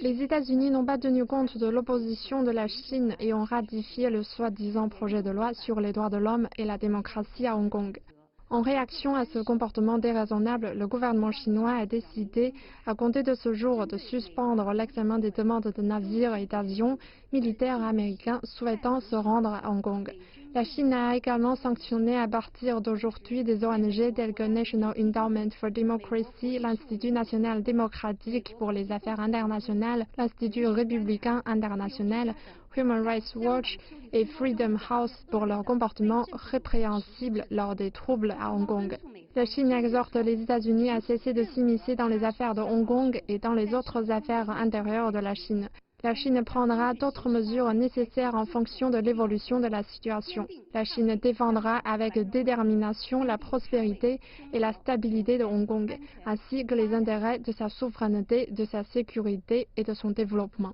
Les États-Unis n'ont pas tenu compte de l'opposition de la Chine et ont ratifié le soi-disant projet de loi sur les droits de l'homme et la démocratie à Hong Kong. En réaction à ce comportement déraisonnable, le gouvernement chinois a décidé, à compter de ce jour, de suspendre l'examen des demandes de navires et d'avions militaires américains souhaitant se rendre à Hong Kong. La Chine a également sanctionné à partir d'aujourd'hui des ONG telles que National Endowment for Democracy, l'Institut national démocratique pour les affaires internationales, l'Institut républicain international, Human Rights Watch et Freedom House pour leur comportement répréhensible lors des troubles à Hong Kong. La Chine exhorte les États-Unis à cesser de s'immiscer dans les affaires de Hong Kong et dans les autres affaires intérieures de la Chine. La Chine prendra d'autres mesures nécessaires en fonction de l'évolution de la situation. La Chine défendra avec détermination la prospérité et la stabilité de Hong Kong, ainsi que les intérêts de sa souveraineté, de sa sécurité et de son développement.